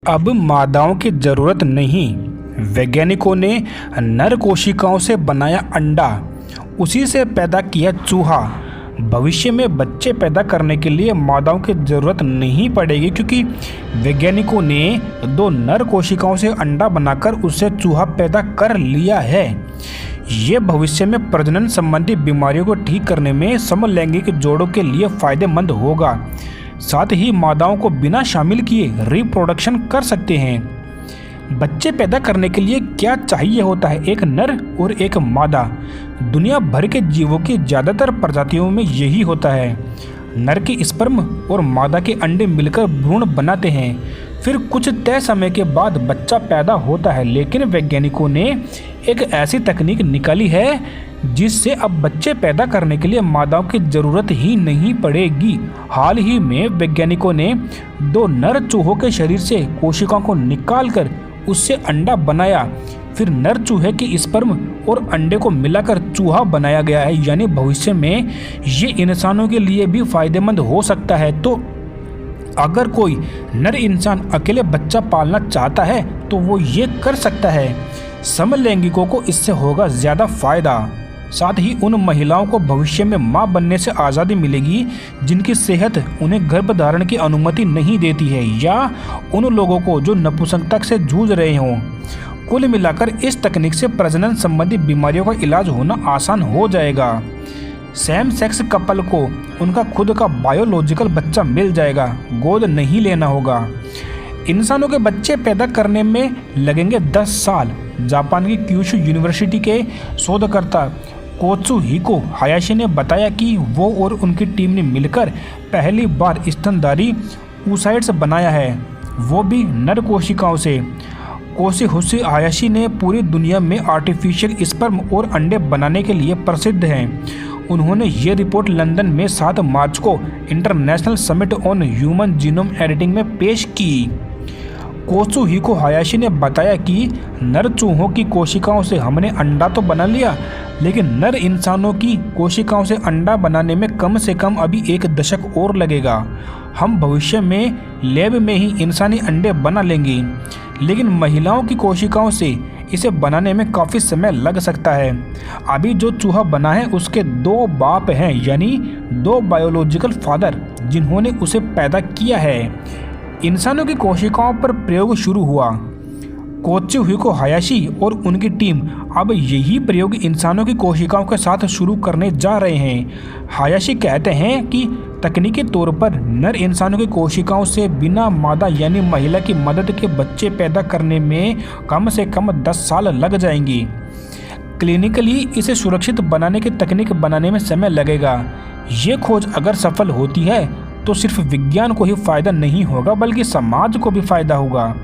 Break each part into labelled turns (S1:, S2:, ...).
S1: अब मादाओं की जरूरत नहीं। वैज्ञानिकों ने नर कोशिकाओं से बनाया अंडा, उसी से पैदा किया चूहा। भविष्य में बच्चे पैदा करने के लिए मादाओं की जरूरत नहीं पड़ेगी, क्योंकि वैज्ञानिकों ने 2 नर कोशिकाओं से अंडा बनाकर उससे चूहा पैदा कर लिया है। ये भविष्य में प्रजनन संबंधी बीमारियों को ठीक करने में समलैंगिक जोड़ों के लिए फायदेमंद होगा। साथ ही मादाओं को बिना शामिल किए रिप्रोडक्शन कर सकते हैं। बच्चे पैदा करने के लिए क्या चाहिए होता है? एक नर और एक मादा। दुनिया भर के जीवों की ज़्यादातर प्रजातियों में यही होता है। नर के स्पर्म और मादा के अंडे मिलकर भ्रूण बनाते हैं, फिर कुछ तय समय के बाद बच्चा पैदा होता है। लेकिन वैज्ञानिकों ने एक ऐसी तकनीक निकाली है जिससे अब बच्चे पैदा करने के लिए मादाओं की जरूरत ही नहीं पड़ेगी। हाल ही में वैज्ञानिकों ने 2 नर चूहों के शरीर से कोशिकाओं को निकालकर उससे अंडा बनाया, फिर नर चूहे के स्पर्म और अंडे को मिलाकर चूहा बनाया गया है। यानी भविष्य में ये इंसानों के लिए भी फायदेमंद हो सकता है। तो अगर कोई नर इंसान अकेले बच्चा पालना चाहता है तो वो ये कर सकता है। समलैंगिकों को इससे होगा ज़्यादा फायदा। साथ ही उन महिलाओं को भविष्य में मां बनने से आज़ादी मिलेगी जिनकी सेहत उन्हें गर्भधारण की अनुमति नहीं देती है, या उन लोगों को जो नपुंसकता से जूझ रहे हों। कुल मिलाकर इस तकनीक से प्रजनन संबंधी बीमारियों का इलाज होना आसान हो जाएगा। सेम सेक्स कपल को उनका खुद का बायोलॉजिकल बच्चा मिल जाएगा, गोद नहीं लेना होगा। इंसानों के बच्चे पैदा करने में लगेंगे 10 साल। जापान की क्यूशु यूनिवर्सिटी के शोधकर्ता कोत्सुहिको हायाशी ने बताया कि वो और उनकी टीम ने मिलकर पहली बार स्तनधारी oocytes बनाया है, वो भी नर कोशिकाओं से। कोत्सुहिको हायाशी ने पूरी दुनिया में आर्टिफिशियल स्पर्म और अंडे बनाने के लिए प्रसिद्ध हैं। उन्होंने ये रिपोर्ट लंदन में 7 मार्च को international summit on human genome editing में पेश की। कोत्सुहिको हायाशी ने बताया कि नर चूहों की कोशिकाओं से हमने अंडा तो बना लिया, लेकिन नर इंसानों की कोशिकाओं से अंडा बनाने में कम से कम अभी 1 दशक और लगेगा। हम भविष्य में लैब में ही इंसानी अंडे बना लेंगे, लेकिन महिलाओं की कोशिकाओं से इसे बनाने में काफ़ी समय लग सकता है। अभी जो चूहा बना है उसके 2 बाप हैं, यानी 2 बायोलॉजिकल फादर जिन्होंने उसे पैदा किया है। इंसानों की कोशिकाओं पर प्रयोग शुरू हुआ। कोत्सुहिको हायाशी और उनकी टीम अब यही प्रयोग इंसानों की कोशिकाओं के साथ शुरू करने जा रहे हैं। हायाशी कहते हैं कि तकनीकी तौर पर नर इंसानों की कोशिकाओं से बिना मादा यानी महिला की मदद के बच्चे पैदा करने में कम से कम 10 साल लग जाएंगी। क्लिनिकली इसे सुरक्षित बनाने की तकनीक बनाने में समय लगेगा। ये खोज अगर सफल होती है तो सिर्फ विज्ञान को ही फायदा नहीं होगा, बल्कि समाज को भी फायदा होगा।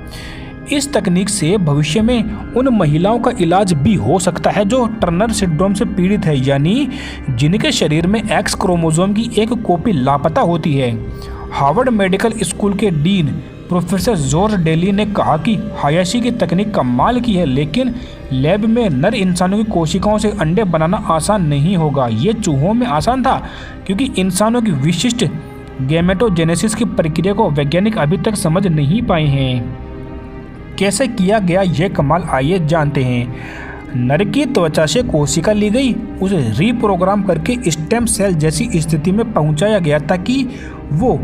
S1: इस तकनीक से भविष्य में उन महिलाओं का इलाज भी हो सकता है जो टर्नर सिंड्रोम से पीड़ित है, यानी जिनके शरीर में X क्रोमोसोम की एक कॉपी लापता होती है। हार्वर्ड मेडिकल स्कूल के डीन प्रोफेसर जॉर्ज डेली ने कहा कि हायाशी की तकनीक कमाल की है, लेकिन लैब में नर इंसानों की कोशिकाओं से अंडे बनाना आसान नहीं होगा। ये चूहों में आसान था, क्योंकि इंसानों की विशिष्ट गैमेटोजेनेसिस की प्रक्रिया को वैज्ञानिक अभी तक समझ नहीं पाए हैं। कैसे किया गया ये कमाल, आइए जानते हैं। नर की त्वचा से कोशिका ली गई, उसे रीप्रोग्राम करके स्टेम सेल जैसी स्थिति में पहुंचाया गया ताकि वो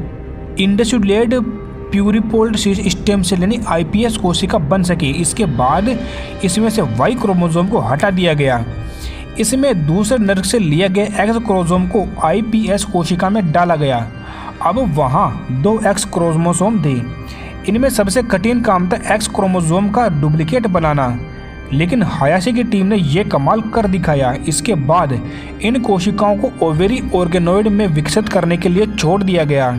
S1: इंडस्ट्रियलाइज्ड प्यूरिपोल्ड स्टेम सेल यानी iPS कोशिका बन सके। इसके बाद इसमें से Y क्रोमोसोम को हटा दिया गया। इसमें दूसरे नर से लिया गया X क्रोमोसोम को iPS कोशिका में डाला गया। अब वहाँ 2 X क्रोमोसोम थे। इनमें सबसे कठिन काम था X क्रोमोसोम का डुप्लीकेट बनाना, लेकिन हायाशी की टीम ने यह कमाल कर दिखाया। इसके बाद इन कोशिकाओं को ओवेरी ऑर्गेनोइड में विकसित करने के लिए छोड़ दिया गया।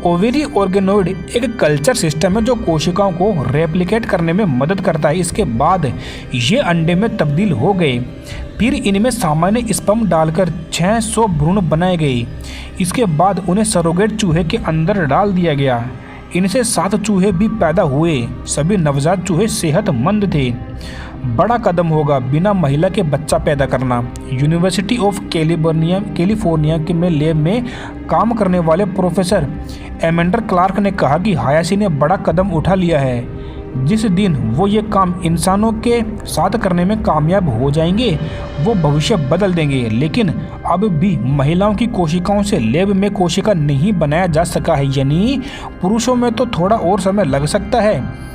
S1: ओवेरी ऑर्गेनोइड एक कल्चर सिस्टम है जो कोशिकाओं को रेप्लिकेट करने में मदद करता है। इसके बाद ये अंडे में तब्दील हो गए, फिर इनमें सामान्य स्पर्म डालकर 600 भ्रूण बनाए गए। इसके बाद उन्हें सरोगेट चूहे के अंदर डाल दिया गया। इनसे 7 चूहे भी पैदा हुए। सभी नवजात चूहे सेहतमंद थे। बड़ा कदम होगा बिना महिला के बच्चा पैदा करना। यूनिवर्सिटी ऑफ कैलिफोर्निया के में लैब में काम करने वाले प्रोफेसर एमेंडर क्लार्क ने कहा कि हायाशी ने बड़ा कदम उठा लिया है। जिस दिन वो ये काम इंसानों के साथ करने में कामयाब हो जाएंगे वो भविष्य बदल देंगे। लेकिन अब भी महिलाओं की कोशिकाओं से लैब में कोशिका नहीं बनाया जा सका है, यानी पुरुषों में तो थोड़ा और समय लग सकता है।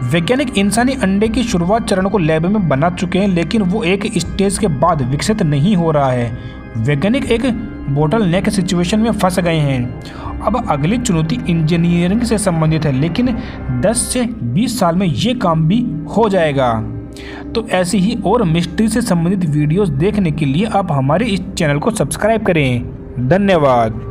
S1: वैज्ञानिक इंसानी अंडे की शुरुआत चरण को लैब में बना चुके हैं, लेकिन वो एक स्टेज के बाद विकसित नहीं हो रहा है। वैज्ञानिक एक बोटल नेक सिचुएशन में फंस गए हैं। अब अगली चुनौती इंजीनियरिंग से संबंधित है, लेकिन 10 से 20 साल में ये काम भी हो जाएगा। तो ऐसी ही और मिस्ट्री से संबंधित वीडियोस देखने के लिए आप हमारे इस चैनल को सब्सक्राइब करें। धन्यवाद।